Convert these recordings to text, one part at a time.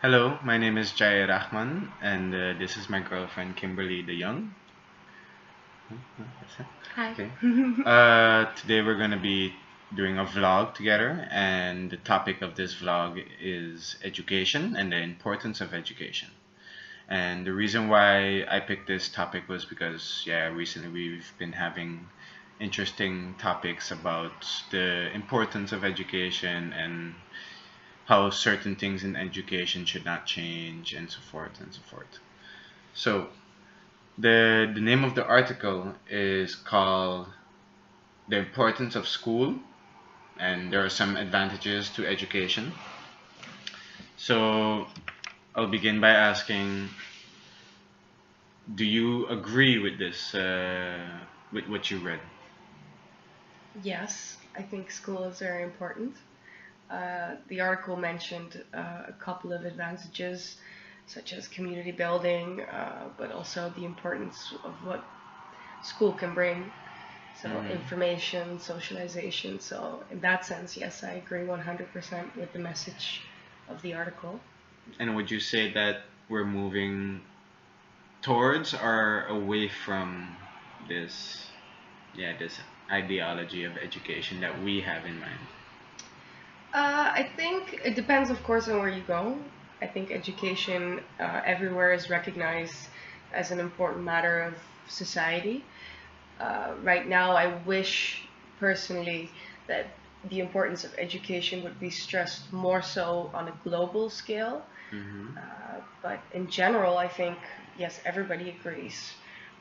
Hello, my name is Jair Rachman, and this is my girlfriend Kimberly DeYoung. That's it. Hi. Okay. Today we're going to be doing a vlog together, and the topic of this vlog is education and the importance of education. And the reason why I picked this topic was because, yeah, recently we've been having interesting topics about the importance of education and how certain things in education should not change and so forth and so forth. So the name of the article is called The Importance of School, and there are some advantages to education. So I'll begin by asking, do you agree with this, with what you read? Yes, I think school is very important. The article mentioned a couple of advantages, such as community building, but also the importance of what school can bring. So, information, socialization. So, in that sense, yes, I agree 100% with the message of the article. And would you say that we're moving towards or away from this, yeah, this ideology of education that we have in mind? I think it depends, of course, on where you go. I think education everywhere is recognized as an important matter of society. Right now, I wish personally that the importance of education would be stressed more so on a global scale. Mm-hmm. But in general, I think, yes, everybody agrees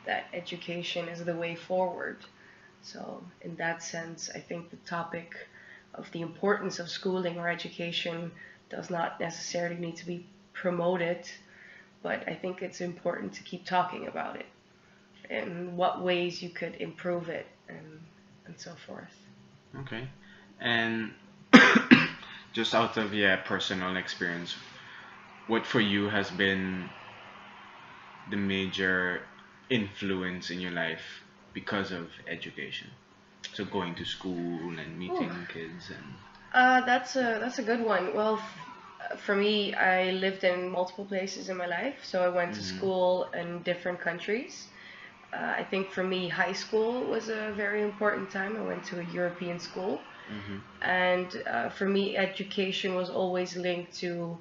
that education is the way forward. So, in that sense, I think the topic of the importance of schooling or education does not necessarily need to be promoted, but I think it's important to keep talking about it and what ways you could improve it and so forth. Okay. And just out of, yeah, personal experience, what for you has been the major influence in your life because of education? So going to school and Ooh, meeting kids and that's a good one. Well, for me, I lived in multiple places in my life, so I went to mm-hmm. school in different countries. I think for me, high school was a very important time. I went to a European school, Mm-hmm. and for me, education was always linked to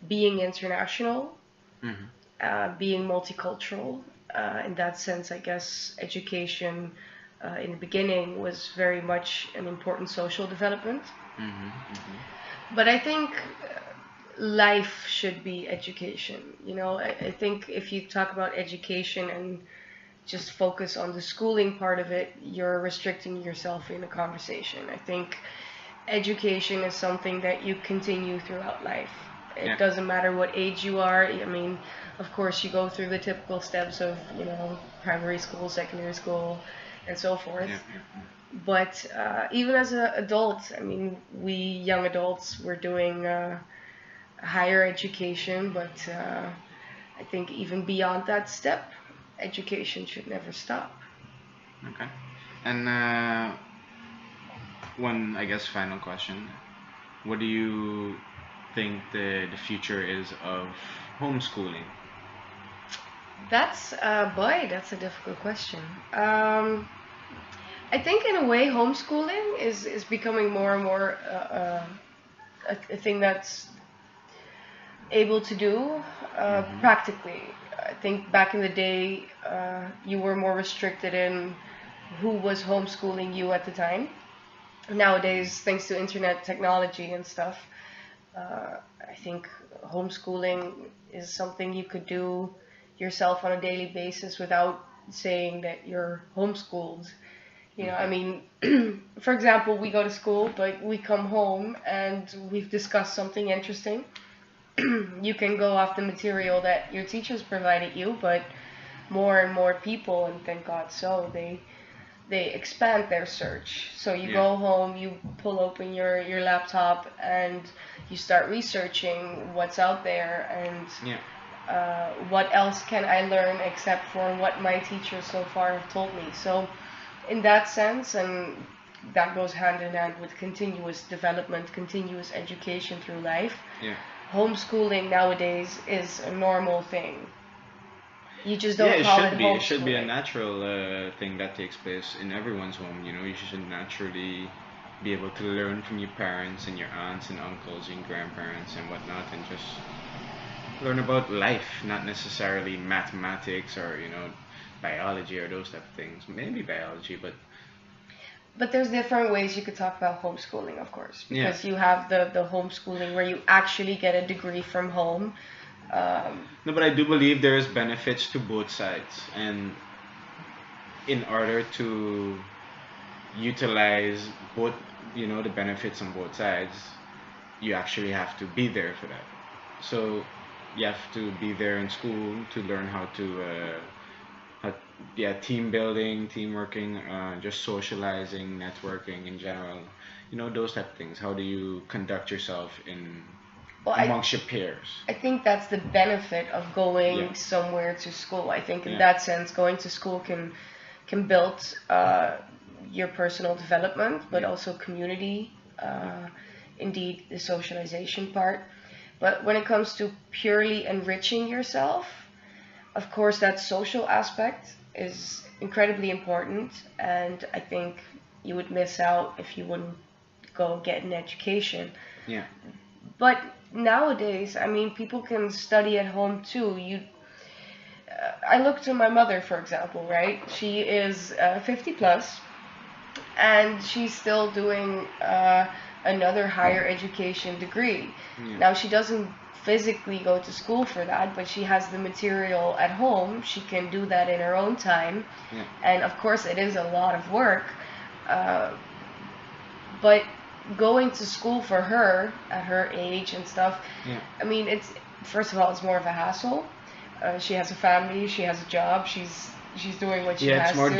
being international, Mm-hmm. being multicultural. In that sense, I guess education in the beginning was very much an important social development. Mm-hmm. Mm-hmm. But I think life should be education. I think if you talk about education and just focus on the schooling part of it, you're restricting yourself in a conversation. I think education is something that you continue throughout life. Yeah. It doesn't matter what age you are. I mean, of course, you go through the typical steps of, primary school, secondary school, and so forth. Yeah. Yeah. But even as an adult, I mean, we young adults, we're doing higher education, but I think even beyond that step, education should never stop. Okay. And one, I guess, final question. What do you think the future is of homeschooling? Boy, that's a difficult question. I think in a way, homeschooling is becoming more and more a thing that's able to do Mm-hmm. practically. I think back in the day, you were more restricted in who was homeschooling you at the time. Nowadays, thanks to internet technology and stuff, I think homeschooling is something you could do yourself on a daily basis without saying that you're homeschooled. I Okay. mean, for example, we go to school, but we come home and we've discussed something interesting. You can go off the material that your teachers provided you, but more and more people, and thank God so, they expand their search. So you Yeah. go home, you pull open your laptop, and you start researching what's out there and Yeah. what else can I learn except for what my teachers so far have told me. So in that sense, and that goes hand in hand with continuous development, continuous education through life. Yeah. homeschooling nowadays is a normal thing. You just Yeah, don't it call it should be. It should be a homeschooling. natural thing that takes place in everyone's home. You know, you should naturally be able to learn from your parents and your aunts and uncles and grandparents and whatnot, and just learn about life, not necessarily mathematics or biology or those type of things. Maybe biology, but But there's different ways you could talk about homeschooling, of course, yeah. because you have the homeschooling where you actually get a degree from home. Um, No, but I do believe there is benefits to both sides, and in order to utilize both, the benefits on both sides, you actually have to be there for that. So you have to be there in school to learn how to, how, yeah, team building, team working, just socializing, networking in general. Those type of things. How do you conduct yourself in well, amongst your peers? I think that's the benefit of Yeah, going somewhere to school. I think in yeah, that sense, going to school can build your personal development, but yeah, also community. yeah, Indeed, the socialization part. But when it comes to purely enriching yourself, of course, that social aspect is incredibly important, and I think you would miss out if you wouldn't go get an education. yeah, But nowadays, I mean, people can study at home too. I look to my mother, for example, right? She is 50 plus, and she's still doing another higher education degree. yeah, Now, she doesn't physically go to school for that, but she has the material at home. She can do that in her own time, yeah, and of course, it is a lot of work. Uh, but going to school for her at her age and stuff, yeah. I mean, it's first of all, it's more of a hassle. She has a family, she has a job, she's doing what she Yeah, it's has more to.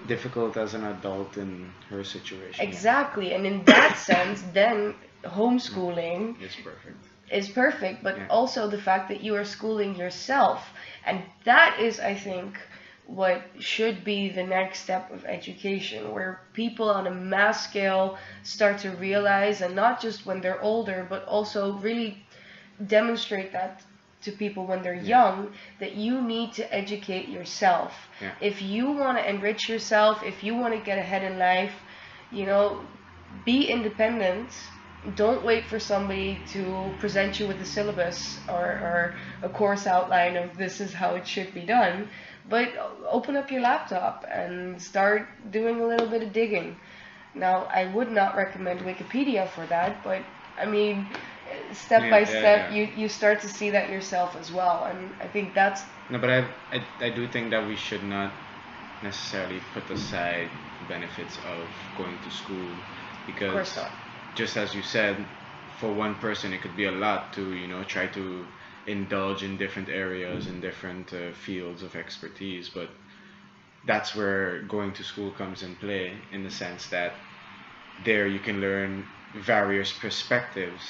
difficult as an adult in her situation. Yeah, Exactly, and in that sense, then homeschooling it's perfect. is perfect, but Yeah, also the fact that you are schooling yourself, and that is, I think, what should be the next step of education, where people on a mass scale start to realize, and not just when they're older, but also really demonstrate that to people when they're yeah, young, that you need to educate yourself. yeah, If you want to enrich yourself, if you want to get ahead in life, you know, be independent. Don't wait for somebody to present you with a syllabus or a course outline of this is how it should be done. But open up your laptop and start doing a little bit of digging. Now, I would not recommend Wikipedia for that, but I mean, step yeah, by yeah, step, yeah. you start to see that yourself as well. And I think that's, No, but I do think that we should not necessarily put aside benefits of going to school, of because course, not. just as you said, for one person it could be a lot to try to indulge in different areas and different fields of expertise, but that's where going to school comes in play, in the sense that there you can learn various perspectives,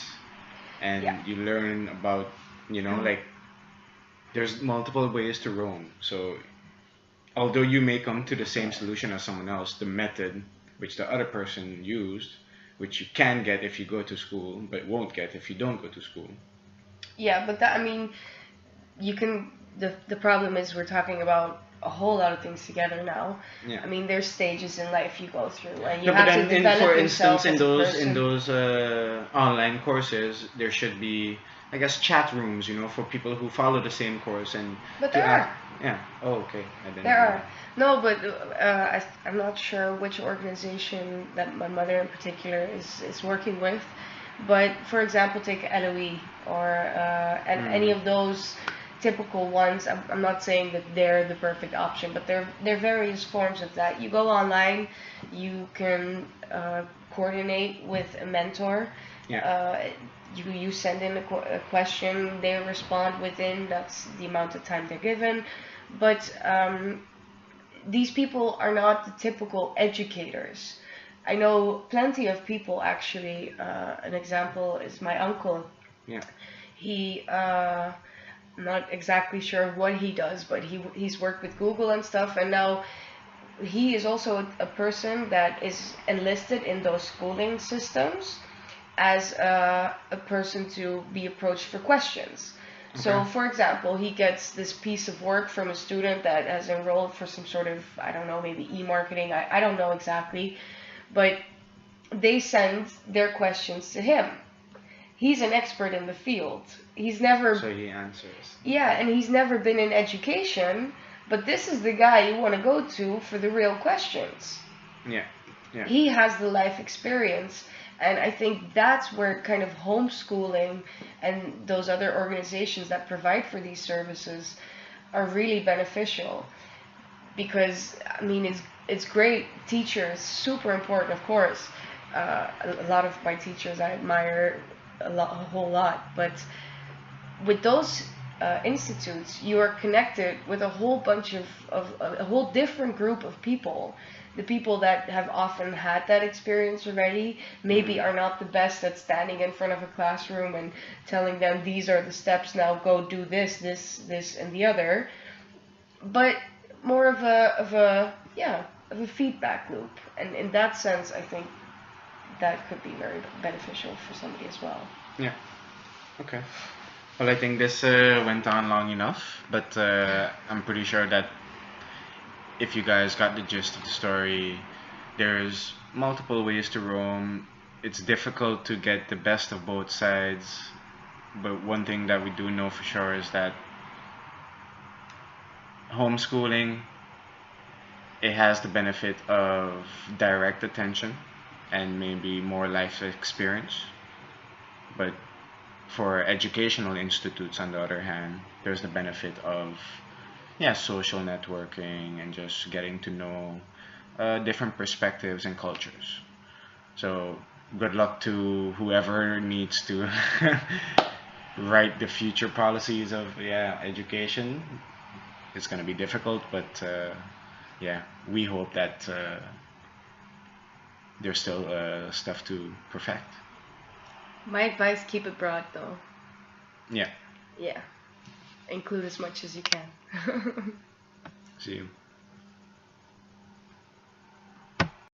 Yeah. and you learn about, like, there's multiple ways to roam. So although you may come to the same solution as someone else, the method which the other person used, which you can get if you go to school, but won't get if you don't go to school. Yeah, but that, I mean, you can, the problem is we're talking about a whole lot of things together now. Yeah. I mean, there's stages in life you go through, and you No, but have to then, for develop instance, yourself in as a person. those online courses, there should be, I guess, chat rooms, for people who follow the same course, and But to there ask. are. Yeah. Oh, okay. I didn't There know are. that. No, but I'm not sure which organization that my mother in particular is working with. But for example, take LOE or and any Mm. of those typical ones. I'm not saying that they're the perfect option, but there are various forms of that. You go online, you can coordinate with a mentor. Yeah. You send in a question, they respond within that's the amount of time they're given. But these people are not the typical educators. I know plenty of people actually. An example is my uncle. Yeah. He, I'm not exactly sure what he does, but he's worked with Google and stuff, and now he is also a person that is enlisted in those schooling systems, as a person to be approached for questions. So, Okay. for example, he gets this piece of work from a student that has enrolled for some sort of, I don't know, maybe e-marketing, I don't know exactly, but they send their questions to him. He's an expert in the field. He's never, So he answers. yeah, and he's never been in education, but this is the guy you want to go to for the real questions. Yeah. Yeah. He has the life experience, and I think that's where kind of homeschooling and those other organizations that provide for these services are really beneficial. Because I mean, it's great. Teachers, super important, of course. A lot of my teachers I admire a whole lot, but with those institutes, you are connected with a whole bunch of a whole different group of people. The people that have often had that experience already maybe Mm. are not the best at standing in front of a classroom and telling them these are the steps, now go do this, and the other. But more of a feedback loop. And in that sense, I think that could be very beneficial for somebody as well. Yeah. Okay. Well, I think this went on long enough, but I'm pretty sure that if you guys got the gist of the story, there's multiple ways to roam. It's difficult to get the best of both sides, but one thing that we do know for sure is that homeschooling, it has the benefit of direct attention and maybe more life experience. But for educational institutes, on the other hand, there's the benefit of, yeah, social networking and just getting to know different perspectives and cultures. So good luck to whoever needs to write the future policies of, yeah, education. It's gonna be difficult, but yeah, we hope that there's still stuff to perfect. My advice: keep it broad, though. Yeah. Yeah, include as much as you can. See you.